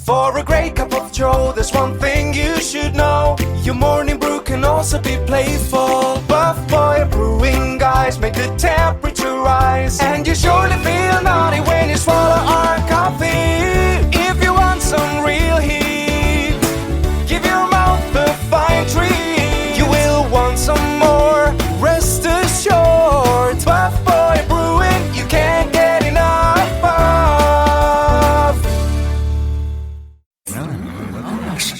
For a great cup of joe, there's one thing you should know. Your morning brew can also be playful. Buff Boy Brewing guys make the temperature rise, and you surely feel naughty when you swallow our coffee. If you want some real heat, give your mouth a fine treat. You will want some more, rest assured. Buff Boy Brewing, you can't get enough of.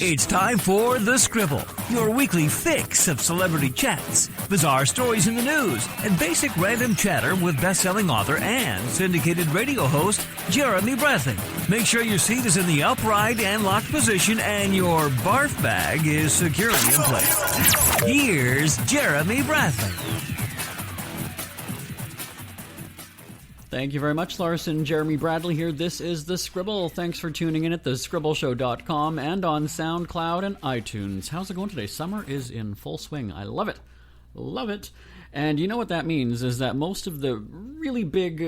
It's time for The Scribble, your weekly fix of celebrity chats, bizarre stories in the news, and basic random chatter with best-selling author and syndicated radio host Jeremy Bradley. Make sure your seat is in the upright and locked position and your barf bag is securely in place. Here's Jeremy Bradley. Thank you very much, Larson. Jeremy Bradley here. This is The Scribble. Thanks for tuning in at thescribbleshow.com and on SoundCloud and iTunes. How's it going today? Summer is in full swing. I love it. Love it. And you know what that means is that most of the really big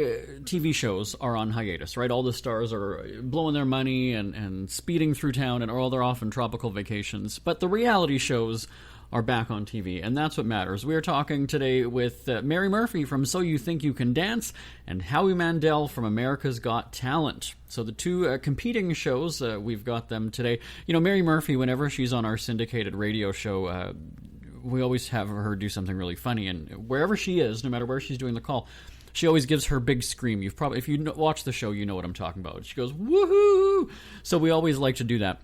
TV shows are on hiatus, right? All the stars are blowing their money and speeding through town, and all they're off on tropical vacations. But the reality shows are back on TV, and that's what matters. We are talking today with Mary Murphy from So You Think You Can Dance and Howie Mandel from America's Got Talent. So the two competing shows, we've got them today. You know, Mary Murphy, whenever she's on our syndicated radio show, we always have her do something really funny, and wherever she is, no matter where she's doing the call, she always gives her big scream. You've probably, if you watch the show, you know what I'm talking about. She goes, woohoo! So we always like to do that.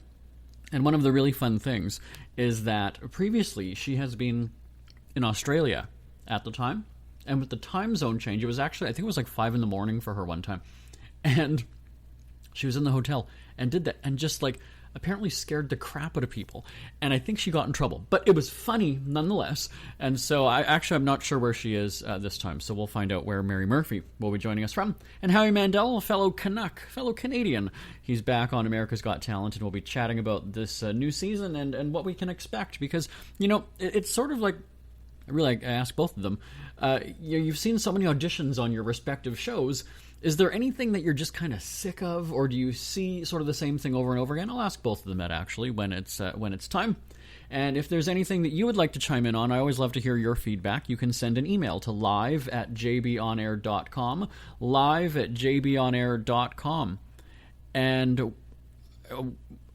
And one of the really fun things is that previously she has been in Australia at the time. And with the time zone change, it was actually, I think it was like 5 a.m. for her one time. And she was in the hotel and did that and just like apparently scared the crap out of people. And I think she got in trouble. But it was funny nonetheless. And so I'm not sure where she is this time. So we'll find out where Mary Murphy will be joining us from. And Howie Mandel, a fellow Canuck, fellow Canadian. He's back on America's Got Talent, and we'll be chatting about this new season and what we can expect. Because, you know, it's sort of like, I ask both of them, you've seen so many auditions on your respective shows. Is there anything that you're just kind of sick of, or do you see sort of the same thing over and over again? I'll ask both of them that, actually, when it's time. And if there's anything that you would like to chime in on, I always love to hear your feedback. You can send an email to live@jbonair.com, live@jbonair.com. And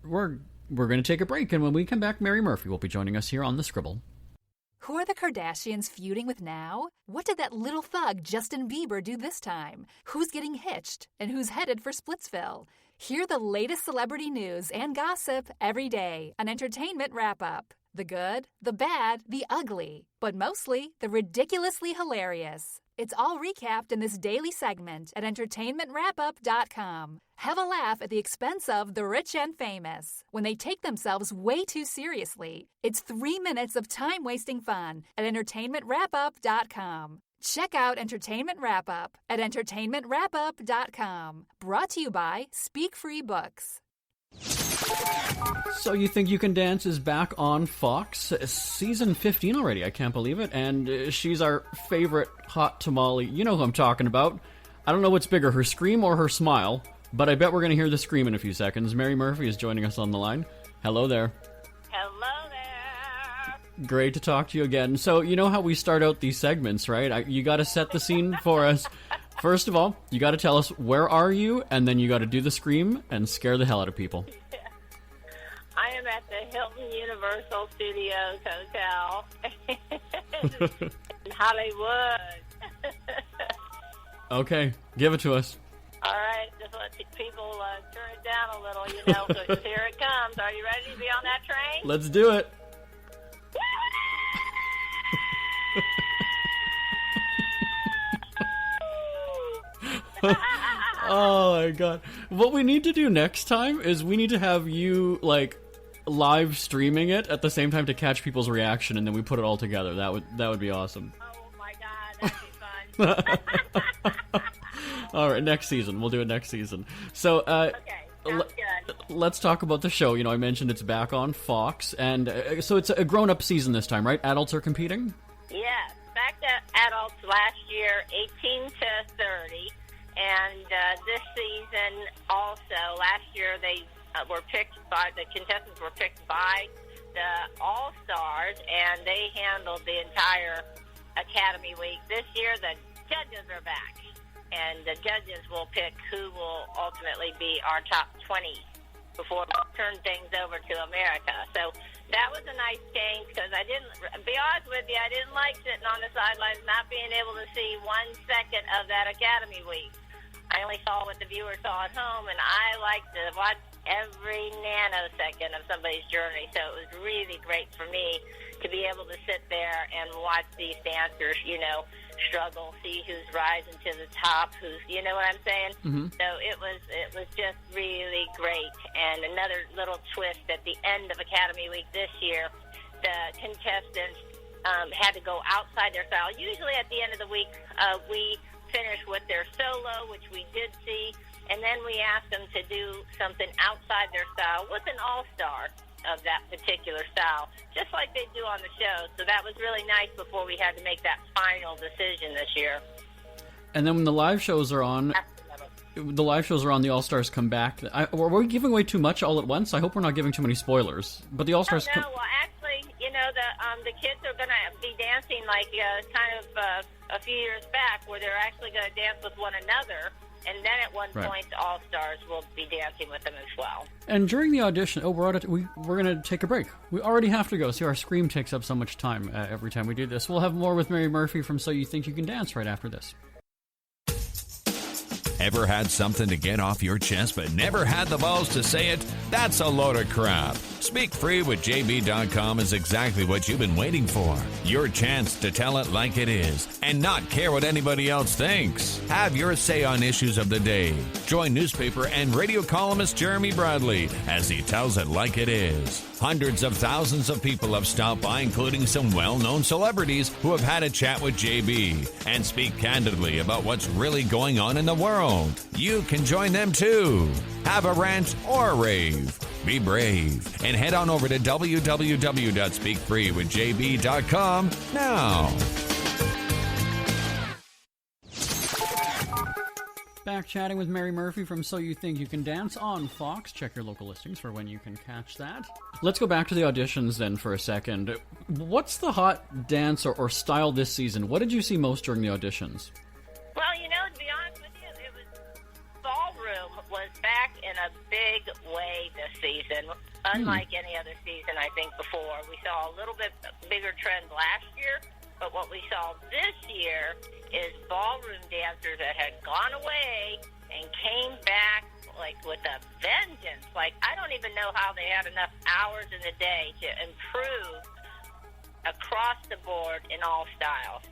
we're going to take a break, and when we come back, Mary Murphy will be joining us here on The Scribble. Who are the Kardashians feuding with now? What did that little thug Justin Bieber do this time? Who's getting hitched? And who's headed for Splitsville? Hear the latest celebrity news and gossip every day on Entertainment Wrap-Up. The good, the bad, the ugly, but mostly the ridiculously hilarious. It's all recapped in this daily segment at entertainmentwrapup.com. Have a laugh at the expense of the rich and famous when they take themselves way too seriously. It's 3 minutes of time-wasting fun at entertainmentwrapup.com. Check out Entertainment Wrap-Up at entertainmentwrapup.com. Brought to you by Speak Free Books. So You Think You Can Dance is back on Fox. Season 15 already, I can't believe it. And she's our favorite hot tamale. You know who I'm talking about. I don't know what's bigger, her scream or her smile, but I bet we're going to hear the scream in a few seconds. Mary Murphy is joining us on the line. Hello there. Hello there. Great to talk to you again. So you know how we start out these segments, right? You got to set the scene for us. First of all, you got to tell us, where are you? And then you got to do the scream and scare the hell out of people. I am at the Hilton Universal Studios Hotel in Hollywood. Okay, give it to us. All right, just let people turn it down a little, you know, so here it comes. Are you ready to be on that train? Let's do it. Oh my god. What we need to do next time is we need to have you like live streaming it at the same time to catch people's reaction, and then we put it all together. That would be awesome. Oh my god, that'd be fun. All right, next season. We'll do it next season. So okay, sounds good. Let's talk about the show. You know, I mentioned it's back on Fox, and so it's a grown-up season this time, right? Adults are competing? Yes, back to adults last year, 18 to 30. And this season also, last year they the contestants were picked by the All-Stars, and they handled the entire Academy Week. This year, the judges are back, and the judges will pick who will ultimately be our top 20 before we turn things over to America. So that was a nice change because I didn't, be honest with you, I didn't like sitting on the sidelines not being able to see 1 second of that Academy Week. I only saw what the viewers saw at home, and I like to watch every nanosecond of somebody's journey. So it was really great for me to be able to sit there and watch these dancers, struggle, see who's rising to the top, who's, you know what I'm saying? Mm-hmm. So it was just really great. And another little twist at the end of Academy Week this year, the contestants had to go outside their style. Usually at the end of the week, we finish with their solo, which we did see, and then we asked them to do something outside their style with an all-star of that particular style, just like they do on the show. So that was really nice before we had to make that final decision this year. And then when the live shows are on, the All-Stars come back. Were we giving away too much all at once? I hope we're not giving too many spoilers. But the All-Stars... No, well, actually, the kids are going to be dancing like a few years back, where they're actually going to dance with one another. And then at one point, the All-Stars will be dancing with them as well. And during the audition, we're going to take a break. We already have to go. See, our scream takes up so much time every time we do this. We'll have more with Mary Murphy from So You Think You Can Dance right after this. Ever had something to get off your chest but never had the balls to say it? That's a load of crap. Speak Free with JB.com is exactly what you've been waiting for. Your chance to tell it like it is and not care what anybody else thinks. Have your say on issues of the day. Join newspaper and radio columnist Jeremy Bradley as he tells it like it is. Hundreds of thousands of people have stopped by, including some well-known celebrities who have had a chat with JB and speak candidly about what's really going on in the world. You can join them too. Have a rant or a rave. Be brave and head on over to www.speakfreewithjb.com now. Back chatting with Mary Murphy from So You Think You Can Dance on Fox. Check your local listings for when you can catch that. Let's go back to the auditions then for a second. What's the hot dance or style this season? What did you see most during the auditions? Well, to be honest with you, it was ballroom was back in a big way this season. Unlike any other season, I think, before. We saw a little bit bigger trend last year, but what we saw this year is ballroom dancers that had gone away and came back like with a vengeance. Like, I don't even know how they had enough hours in the day to improve across the board in all styles.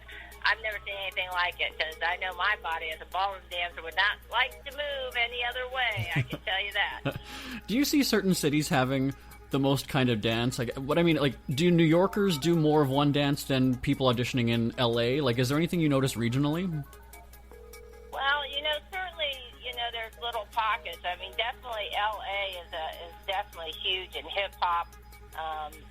I've never seen anything like it because I know my body as a ballroom dancer would not like to move any other way. I can tell you that. Do you see certain cities having the most kind of dance? Like, what I mean, like, do New Yorkers do more of one dance than people auditioning in LA? Like, is there anything you notice regionally? Well, certainly, there's little pockets. I mean, definitely LA is definitely huge in hip hop.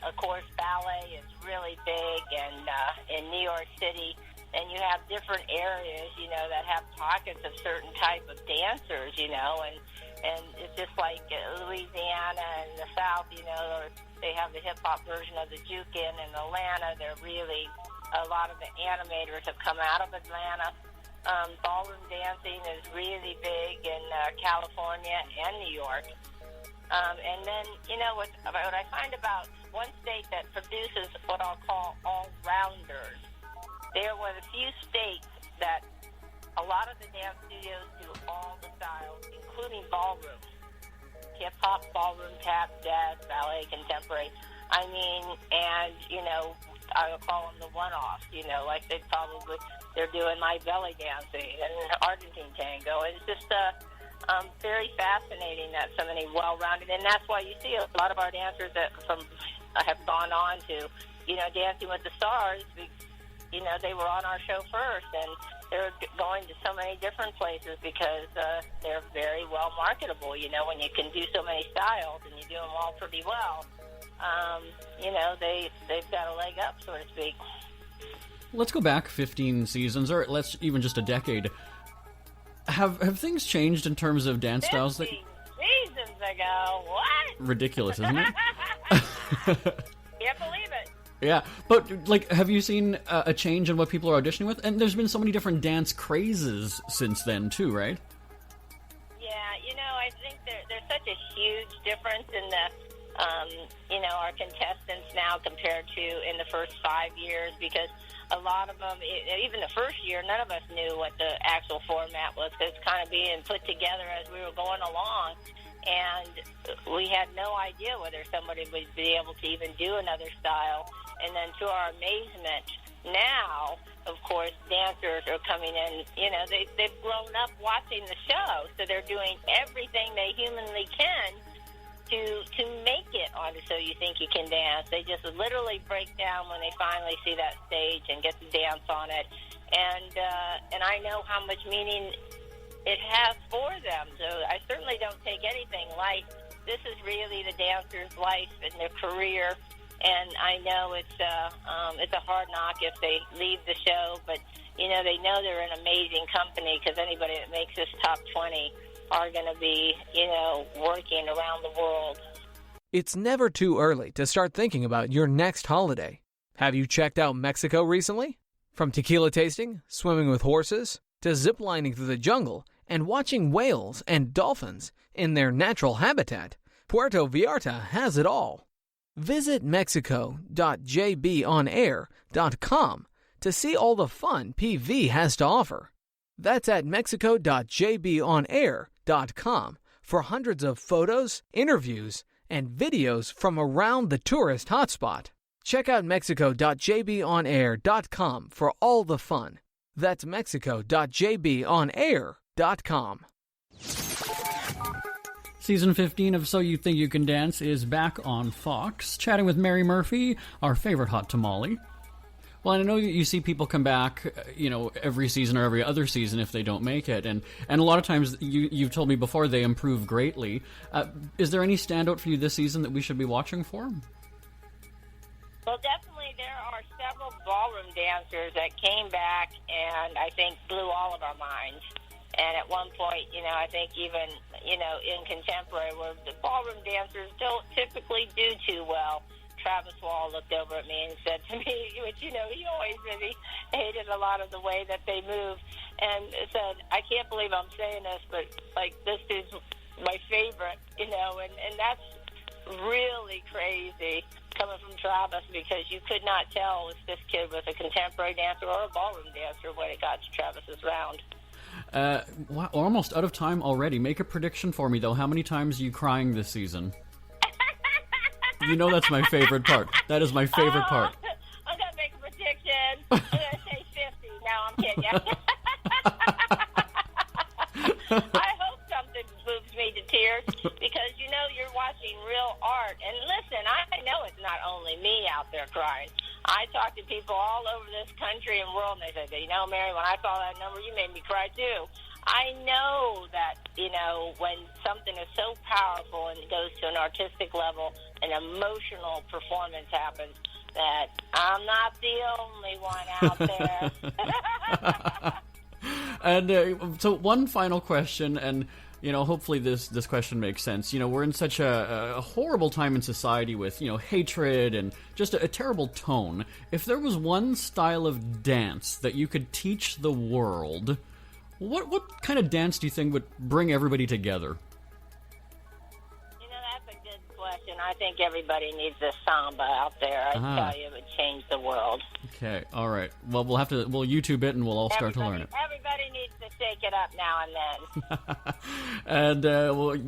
Of course, ballet is really big, and in New York City, and you have different areas, that have pockets of certain type of dancers, and it's just like Louisiana and the South, or they have the hip-hop version of the juke in Atlanta. They're really, a lot of the animators have come out of Atlanta. Ballroom dancing is really big in California and New York. And then, what I find about one state that produces what I'll call all-rounders, they're one of the few states that a lot of the dance studios do all the styles, including ballroom. Hip-hop, ballroom, tap, jazz, ballet, contemporary. I mean, and, I would call them the one-offs, like they're doing my belly dancing and Argentine tango. It's just very fascinating that so many well-rounded, and that's why you see a lot of our dancers that have gone on to, Dancing with the Stars. They were on our show first, and they're going to so many different places because they're very well marketable. When you can do so many styles and you do them all pretty well, they've got a leg up, so to speak. Let's go back 15 seasons, or let's even just a decade. Have things changed in terms of dance styles? Seasons, I go, what? Ridiculous, isn't it? Can't believe it. Yeah, but, like, have you seen a change in what people are auditioning with? And there's been so many different dance crazes since then, too, right? Yeah, I think there's such a huge difference in the, our contestants now compared to in the first 5 years, because a lot of them, even the first year, none of us knew what the actual format was, because it's kind of being put together as we were going along. And we had no idea whether somebody would be able to even do another style. And then to our amazement, now, of course, dancers are coming in, they've grown up watching the show, so they're doing everything they humanly can to make it onto So You Think You Can Dance. They just literally break down when they finally see that stage and get to dance on it. And I know how much meaning it has for them. So I certainly don't take anything light. This is really the dancer's life and their career. And I know it's a hard knock if they leave the show, but they know they're an amazing company, because anybody that makes this top 20 are going to be working around the world. It's never too early to start thinking about your next holiday. Have you checked out Mexico recently? From tequila tasting, swimming with horses, to ziplining through the jungle and watching whales and dolphins in their natural habitat, Puerto Vallarta has it all. Visit mexico.jbonair.com to see all the fun PV has to offer. That's at mexico.jbonair.com for hundreds of photos, interviews, and videos from around the tourist hotspot. Check out mexico.jbonair.com for all the fun. That's mexico.jbonair.com. Season 15 of So You Think You Can Dance is back on Fox, chatting with Mary Murphy, our favorite hot tamale. Well, I know you see people come back, every season or every other season if they don't make it, and a lot of times you've told me before they improve greatly. Is there any standout for you this season that we should be watching for? Well, definitely there are several ballroom dancers that came back and I think blew all of our minds. And at one point, I think even, in contemporary, where the ballroom dancers don't typically do too well, Travis Wall looked over at me and said to me, which, he always really hated a lot of the way that they move, and said, I can't believe I'm saying this, but, this is my favorite, and that's really crazy coming from Travis, because you could not tell if this kid was a contemporary dancer or a ballroom dancer when it got to Travis's round. Wow, almost out of time already. Make a prediction for me, though. How many times are you crying this season? That's my favorite part. That is my favorite part. I'm going to make a prediction. I'm going to say 50. No, I'm kidding. I hope something moves me to tears, because, you're watching real art. And listen, I know it's not only me out there crying. I talk to people all over this country and world, and they say, Mary, when I saw that number, you made me cry too. I know that, when something is so powerful and it goes to an artistic level, an emotional performance happens, that I'm not the only one out there. And so one final question, and hopefully this question makes sense. We're in such a horrible time in society with, hatred and just a terrible tone. If there was one style of dance that you could teach the world, what kind of dance do you think would bring everybody together? That's a good question. I think everybody needs a samba out there. I tell you, it would change the world. Okay, all right. Well, we'll YouTube it and we'll all start to learn it. Everybody needs to shake it up now and then. And,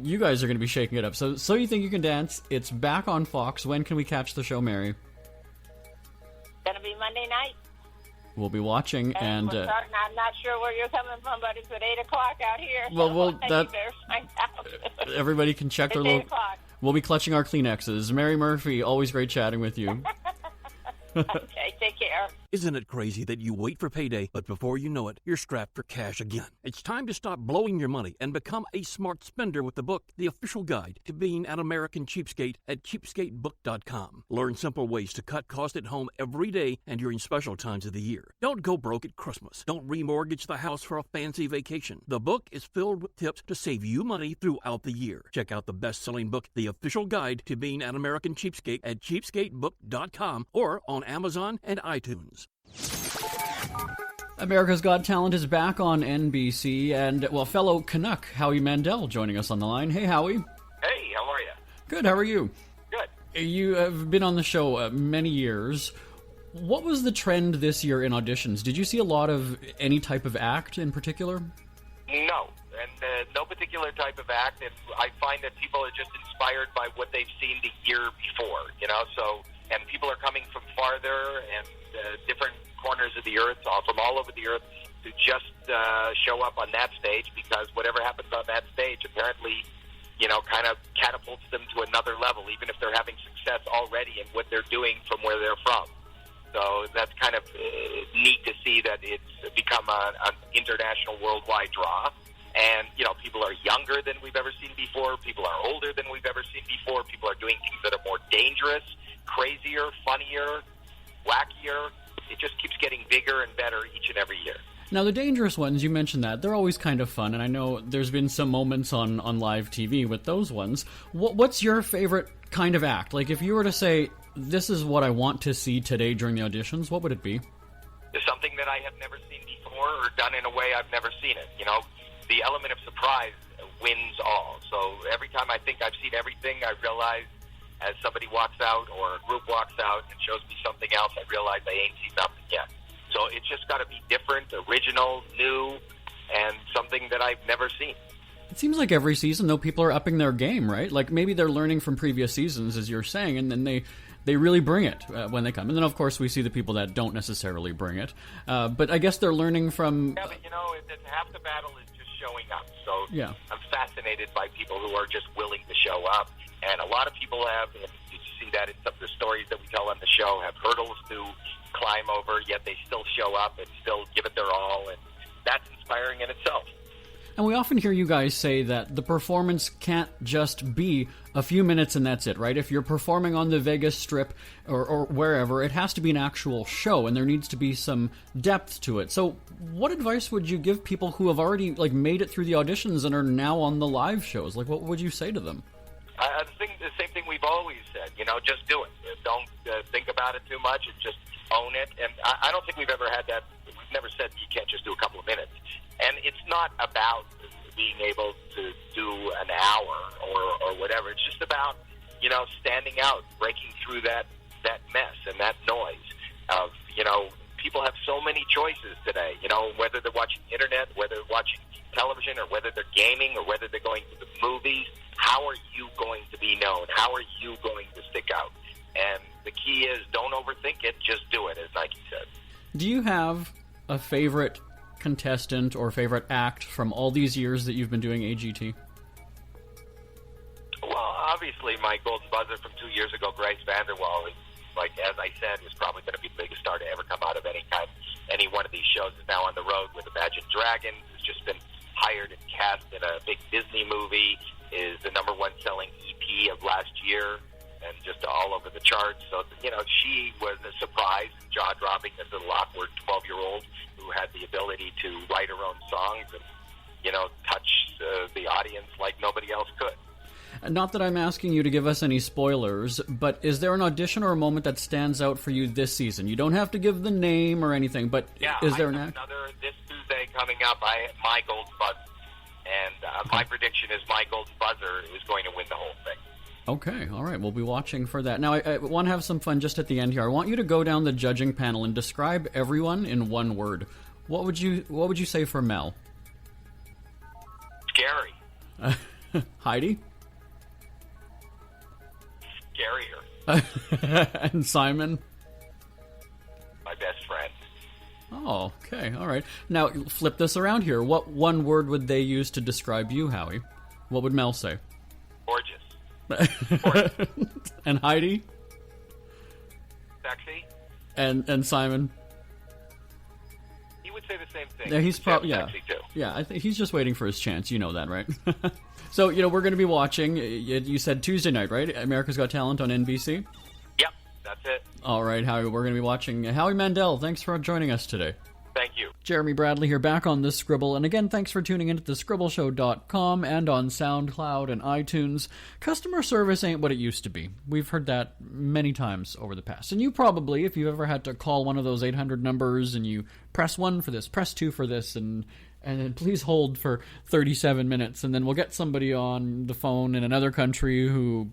you guys are going to be shaking it up. So You Think You Can Dance, it's back on Fox. When can we catch the show, Mary? It's going to be Monday night. We'll be watching, and I'm not sure where you're coming from, but it's at 8 o'clock out here. Well, you better find out. Everybody can check their little. 8 o'clock. We'll be clutching our Kleenexes. Mary Murphy, always great chatting with you. Okay, take care. Isn't it crazy that you wait for payday, but before you know it, you're strapped for cash again? It's time to stop blowing your money and become a smart spender with the book, The Official Guide to Being an American Cheapskate at cheapskatebook.com. Learn simple ways to cut costs at home every day and during special times of the year. Don't go broke at Christmas. Don't remortgage the house for a fancy vacation. The book is filled with tips to save you money throughout the year. Check out the best-selling book, The Official Guide to Being an American Cheapskate at cheapskatebook.com or on Amazon and iTunes. America's Got Talent is back on NBC, and, well, fellow Canuck Howie Mandel joining us on the line. Hey, Howie. Hey, how are you? Good, how are you? Good. You have been on the show many years. What was the trend this year in auditions? Did you see a lot of any type of act in particular? No, and no particular type of act, and I find that people are just inspired by what they've seen the year before, and people are coming from farther and different corners of the earth, from all over the earth, to just show up on that stage, because whatever happens on that stage apparently, kind of catapults them to another level, even if they're having success already in what they're doing from where they're from. So that's kind of neat to see that it's become an international, worldwide draw. And, people are younger than we've ever seen before. People are older than we've ever seen before. People are doing things that are more dangerous, crazier, funnier, wackier. It just keeps getting bigger and better each and every year. Now, the dangerous ones, you mentioned that. They're always kind of fun, and I know there's been some moments on live TV with those ones. What's your favorite kind of act? Like, if you were to say, this is what I want to see today during the auditions, what would it be? It's something that I have never seen before or done in a way I've never seen it. The element of surprise wins all. So every time I think I've seen everything, I realize as somebody walks out or a group walks out and shows me something else, I realize I ain't seen nothing yet. So it's just got to be different, original, new, and something that I've never seen. It seems like every season, though, people are upping their game, right? Like, maybe they're learning from previous seasons, as you're saying, and then they really bring it when they come. And then, of course, we see the people that don't necessarily bring it. But I guess they're learning from... Yeah, but, half the battle is just showing up. So yeah. I'm fascinated by people who are just willing to show up. And a lot of people have, and you see that in some of the stories that we tell on the show, have hurdles to climb over, yet they still show up and still give it their all. And that's inspiring in itself. And we often hear you guys say that the performance can't just be a few minutes and that's it, right? If you're performing on the Vegas Strip or wherever, it has to be an actual show, and there needs to be some depth to it. So what advice would you give people who have already made it through the auditions and are now on the live shows? What would you say to them? The same thing we've always said, just do it. Don't think about it too much, and just own it. And I don't think we've ever had that. We've never said you can't just do a couple of minutes. And it's not about being able to do an hour or whatever. It's just about, standing out, breaking through that mess and that noise of, people have so many choices today, whether they're watching internet, whether they're watching television, or whether they're gaming, or whether they're going to the movies. How are you going to be known? How are you going to stick out? And the key is, don't overthink it, just do it, as Nike said. Do you have a favorite contestant or favorite act from all these years that you've been doing AGT? Well, obviously, my golden buzzer from 2 years ago, Grace Vanderwall, as I said, is probably going to be the biggest star to ever come out of any one of these shows. Is now on the road with Imagine Dragons, who's just been hired and cast in a big Disney movie, is the #1 selling EP of last year, and just all over the charts. So, she was a surprise, jaw-dropping, as a little awkward 12-year-old who had the ability to write her own songs and, touch the audience like nobody else could. Not that I'm asking you to give us any spoilers, but is there an audition or a moment that stands out for you this season? You don't have to give the name or anything, but is there an act? This Tuesday coming up, my golden buzzer. And my prediction is my golden buzzer is going to win the whole thing. Okay, all right, we'll be watching for that. Now, I want to have some fun just at the end here. I want you to go down the judging panel and describe everyone in one word. What would you say for Mel? Scary. Heidi? Scarier. And Simon? My best friend. Oh, okay, all right. Now, flip this around here. What one word would they use to describe you, Howie? What would Mel say? Gorgeous. And Heidi? Sexy. And Simon? say the same thing. Yeah, he's probably sexy too. Yeah, I think he's just waiting for his chance. You know that, right? So, we're going to be watching. You said Tuesday night, right? America's Got Talent on NBC. Yep, that's it. All right, Howie. We're going to be watching Howie Mandel. Thanks for joining us today. Thank you. Jeremy Bradley here, back on The Scribble. And again, thanks for tuning in at thescribbleshow.com and on SoundCloud and iTunes. Customer service ain't what it used to be. We've heard that many times over the past. And you probably, if you ever had to call one of those 800 numbers and you press 1 for this, press 2 for this, and then please hold for 37 minutes, and then we'll get somebody on the phone in another country who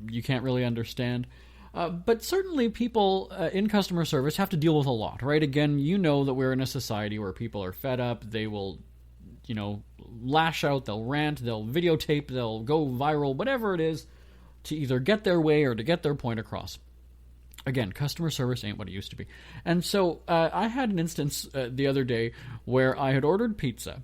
you can't really understand. But certainly people in customer service have to deal with a lot, right? Again, you know that we're in a society where people are fed up. They will, lash out, they'll rant, they'll videotape, they'll go viral, whatever it is, to either get their way or to get their point across. Again, customer service ain't what it used to be. And so I had an instance the other day where I had ordered pizza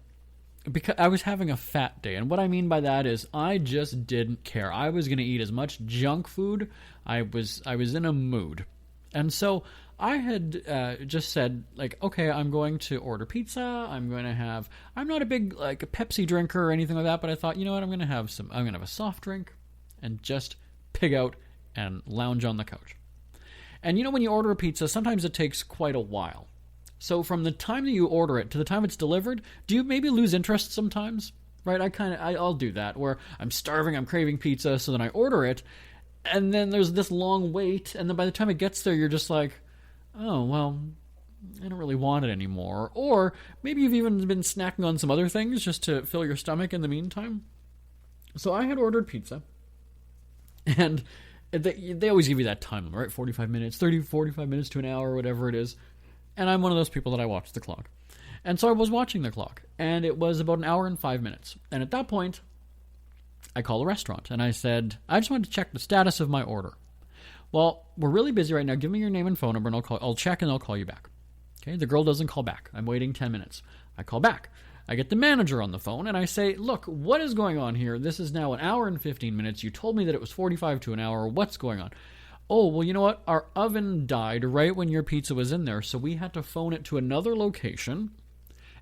because I was having a fat day. And what I mean by that is I just didn't care. I was going to eat as much junk food. I was in a mood. And so I had just said, okay, I'm going to order pizza. I'm not a big a Pepsi drinker or anything like that, but I thought, you know what, I'm going to have a soft drink and just pig out and lounge on the couch. And when you order a pizza, sometimes it takes quite a while. So from the time that you order it to the time it's delivered, do you maybe lose interest sometimes? Right? I'll do that, where I'm starving, I'm craving pizza, so then I order it, and then there's this long wait, and then by the time it gets there, you're just like, oh, well, I don't really want it anymore. Or maybe you've even been snacking on some other things just to fill your stomach in the meantime. So I had ordered pizza, and they always give you that time, right? 45 minutes, 30, 45 minutes to an hour, whatever it is. And I'm one of those people that I watch the clock. And so I was watching the clock, and it was about an hour and 5 minutes. And at that point, I call the restaurant, and I said, I just wanted to check the status of my order. Well, we're really busy right now. Give me your name and phone number, and I'll check, and I'll call you back. Okay, the girl doesn't call back. I'm waiting 10 minutes. I call back. I get the manager on the phone, and I say, look, what is going on here? This is now an hour and 15 minutes. You told me that it was 45 to an hour. What's going on? Oh, well, you know what? Our oven died right when your pizza was in there, so we had to phone it to another location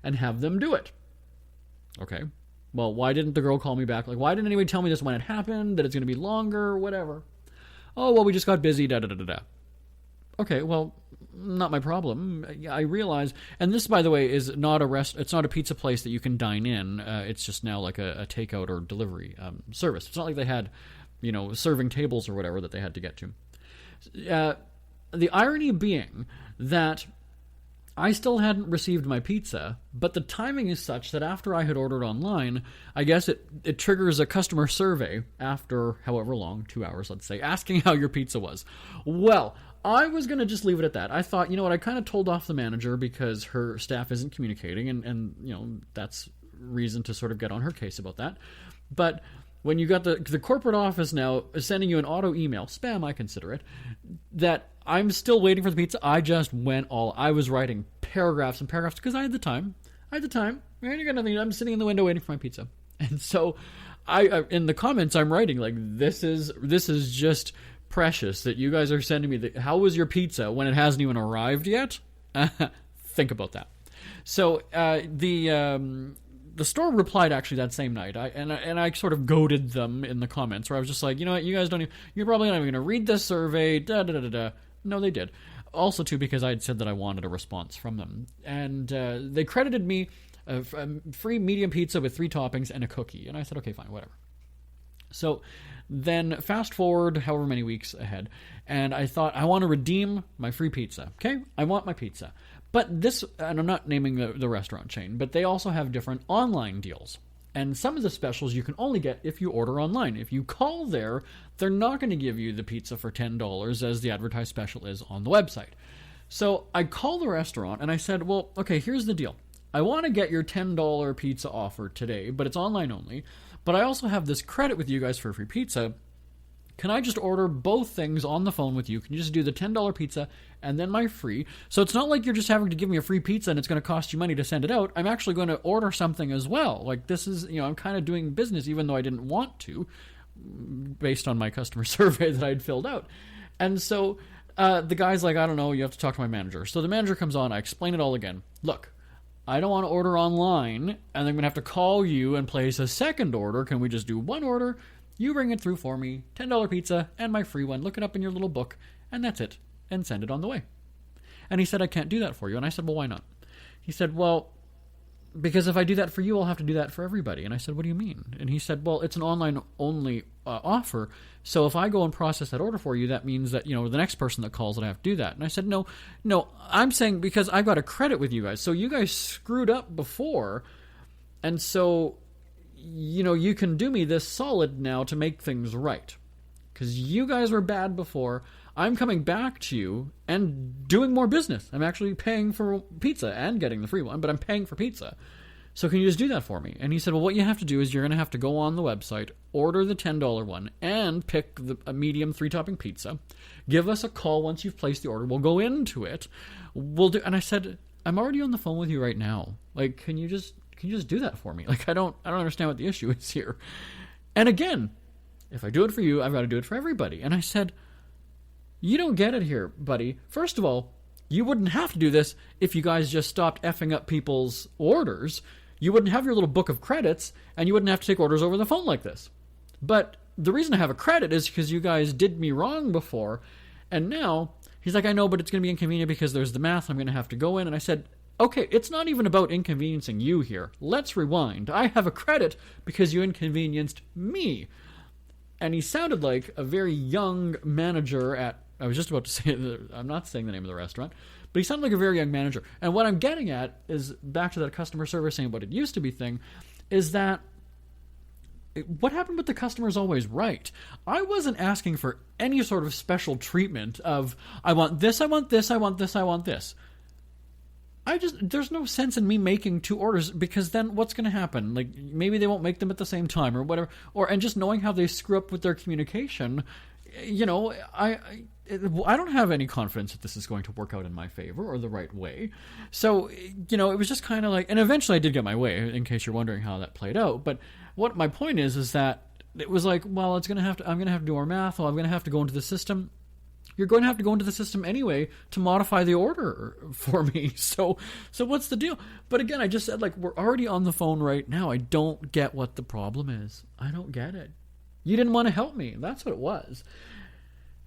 and have them do it. Okay. Well, why didn't the girl call me back? Why didn't anybody tell me this when it happened, that it's going to be longer, whatever? Oh, well, we just got busy, da-da-da-da-da. Okay, well, not my problem. I realize, and this, by the way, is not it's not a pizza place that you can dine in. It's just now like a takeout or delivery service. It's not like they had, serving tables or whatever that they had to get to. The irony being that I still hadn't received my pizza, but the timing is such that after I had ordered online, I guess it triggers a customer survey after however long, 2 hours, let's say, asking how your pizza was. Well, I was going to just leave it at that. I thought, I kind of told off the manager because her staff isn't communicating, and that's reason to sort of get on her case about that. But when you got the corporate office now sending you an auto email, spam I consider it, that I'm still waiting for the pizza, I just I was writing paragraphs and paragraphs because I had the time. I got nothing. I'm sitting in the window waiting for my pizza. And so I in the comments I'm writing this is just precious that you guys are sending me how was your pizza when it hasn't even arrived yet? Think about that. So the store replied actually that same night, and I sort of goaded them in the comments where I was just like, you know what, you guys you're probably not even going to read this survey, da-da-da-da-da. No, they did. Also, too, because I had said that I wanted a response from them. And they credited me a free medium pizza with 3 toppings and a cookie. And I said, okay, fine, whatever. So then fast forward however many weeks ahead, and I thought, I want to redeem my free pizza. Okay? I want my pizza. But this, and I'm not naming the restaurant chain, but they also have different online deals. And some of the specials you can only get if you order online. If you call there, they're not going to give you the pizza for $10 as the advertised special is on the website. So I called the restaurant and I said, well, okay, here's the deal. I want to get your $10 pizza offer today, but it's online only. But I also have this credit with you guys for free pizza. Can I just order both things on the phone with you? Can you just do the $10 pizza and then my free? So it's not like you're just having to give me a free pizza and it's going to cost you money to send it out. I'm actually going to order something as well. This is, I'm kind of doing business even though I didn't want to, based on my customer survey that I'd filled out. And so the guy's like, I don't know, you have to talk to my manager. So the manager comes on, I explain it all again. Look, I don't want to order online, and I'm going to have to call you and place a second order. Can we just do one order? You bring it through for me, $10 pizza, and my free one. Look it up in your little book, and that's it, and send it on the way. And he said, I can't do that for you. And I said, well, why not? He said, well, because if I do that for you, I'll have to do that for everybody. And I said, what do you mean? And he said, well, it's an online-only offer, so if I go and process that order for you, that means that, the next person that calls it, I have to do that. And I said, no, I'm saying because I've got a credit with you guys. So you guys screwed up before, and so, you can do me this solid now to make things right. Because you guys were bad before. I'm coming back to you and doing more business. I'm actually paying for pizza and getting the free one, but I'm paying for pizza. So can you just do that for me? And he said, well, what you have to do is you're going to have to go on the website, order the $10 one, and pick a medium 3-topping pizza. Give us a call once you've placed the order. We'll go into it. And I said, I'm already on the phone with you right now. Like, can you just do that for me? Like, I don't understand what the issue is here. And again, if I do it for you, I've got to do it for everybody. And I said, you don't get it here, buddy. First of all, you wouldn't have to do this if you guys just stopped effing up people's orders. You wouldn't have your little book of credits, and you wouldn't have to take orders over the phone like this. But the reason I have a credit is because you guys did me wrong before, and now, he's like, I know, but it's going to be inconvenient because there's the math. I'm going to have to go in. And I said, okay, it's not even about inconveniencing you here. Let's rewind. I have a credit because you inconvenienced me. And he sounded like a very young manager at, I was just about to say, I'm not saying the name of the restaurant, but he sounded like a very young manager. And what I'm getting at is, back to that customer service saying what it used to be thing, is that what happened with the customer is always right. I wasn't asking for any sort of special treatment of, I want this, I want this, I want this, I want this. There's no sense in me making 2 orders, because then what's going to happen? Like, maybe they won't make them at the same time or whatever. And just knowing how they screw up with their communication, I don't have any confidence that this is going to work out in my favor or the right way. So, it was just kind of like, and eventually I did get my way, in case you're wondering how that played out. But what my point is that it was like, well, I'm going to have to do our math. Well, I'm going to have to go into the system. You're going to have to go into the system anyway to modify the order for me. So what's the deal? But again, I just said, like, we're already on the phone right now. I don't get what the problem is. I don't get it. You didn't want to help me. That's what it was.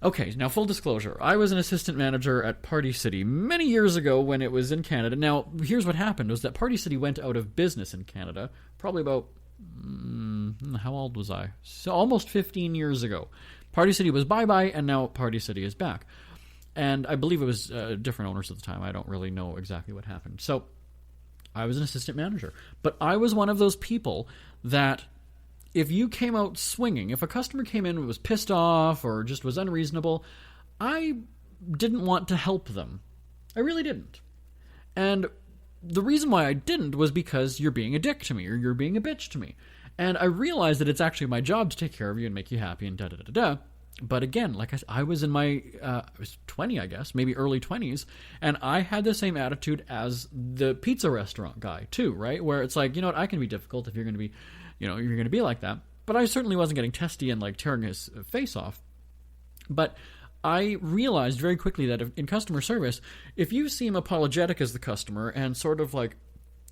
Okay, now full disclosure. I was an assistant manager at Party City many years ago when it was in Canada. Now, here's what happened, was that Party City went out of business in Canada probably about, how old was I? So almost 15 years ago. Party City was bye-bye, and now Party City is back. And I believe it was different owners at the time. I don't really know exactly what happened. So I was an assistant manager. But I was one of those people that if you came out swinging, if a customer came in and was pissed off or just was unreasonable, I didn't want to help them. I really didn't. And the reason why I didn't was because you're being a dick to me, or you're being a bitch to me. And I realized that it's actually my job to take care of you and make you happy and da-da-da-da. But again, like I said, I was in my, I was 20, I guess, maybe early 20s, and I had the same attitude as the pizza restaurant guy, too, right? Where it's like, I can be difficult if you're going to be, you're going to be like that. But I certainly wasn't getting testy and, like, tearing his face off. But I realized very quickly that in customer service, if you seem apologetic as the customer and sort of like,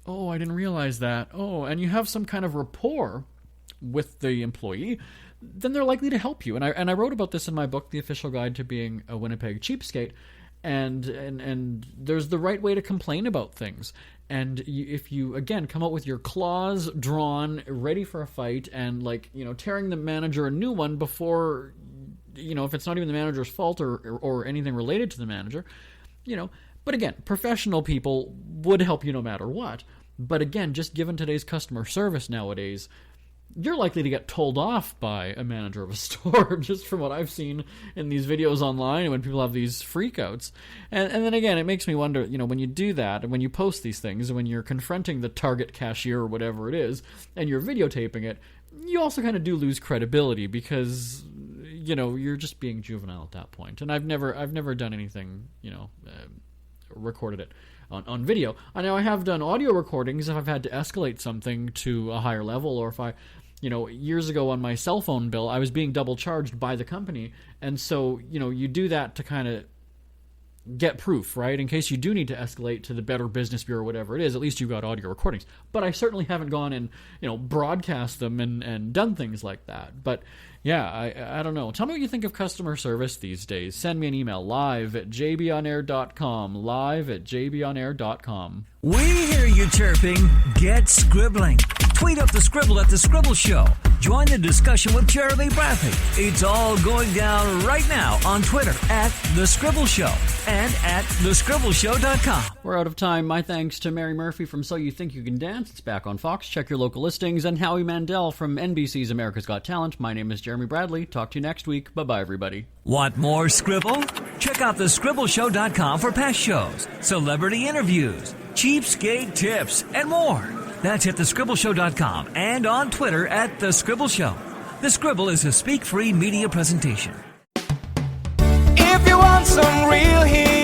oh, I didn't realize that, and you have some kind of rapport with the employee, then they're likely to help you. And I wrote about this in my book, The Official Guide to Being a Winnipeg Cheapskate. And there's the right way to complain about things. And if you, again, come out with your claws drawn, ready for a fight, and, like, tearing the manager a new one before, if it's not even the manager's fault or anything related to the manager, But again, professional people would help you no matter what. But again, just given today's customer service nowadays, you're likely to get told off by a manager of a store, just from what I've seen in these videos online when people have these freakouts. And then again, it makes me wonder, when you do that, and when you post these things, and when you're confronting the Target cashier or whatever it is, and you're videotaping it, you also kind of do lose credibility because, you're just being juvenile at that point. And I've never done anything, recorded it on video. I know I have done audio recordings if I've had to escalate something to a higher level, or if I, years ago on my cell phone bill, I was being double charged by the company. And so, you do that to kind of get proof, right? In case you do need to escalate to the Better Business Bureau or whatever it is, at least you've got audio recordings. But I certainly haven't gone and, broadcast them and done things like that. But yeah, I don't know. Tell me what you think of customer service these days. Send me an email, live@jbonair.com, live@jbonair.com. We hear you chirping. Get scribbling. Tweet up the Scribble at The Scribble Show. Join the discussion with Jeremy Bradley. It's all going down right now on Twitter @The Scribble Show and @thescribbleshow.com. We're out of time. My thanks to Mary Murphy from So You Think You Can Dance. It's back on Fox. Check your local listings. And Howie Mandel from NBC's America's Got Talent. My name is Jeremy Bradley. Talk to you next week. Bye-bye, everybody. Want more Scribble? Check out thescribbleshow.com for past shows, celebrity interviews, cheapskate tips, and more. That's at thescribbleshow.com and on Twitter @The Scribble Show. The Scribble is a speak-free media presentation. If you want some real heat,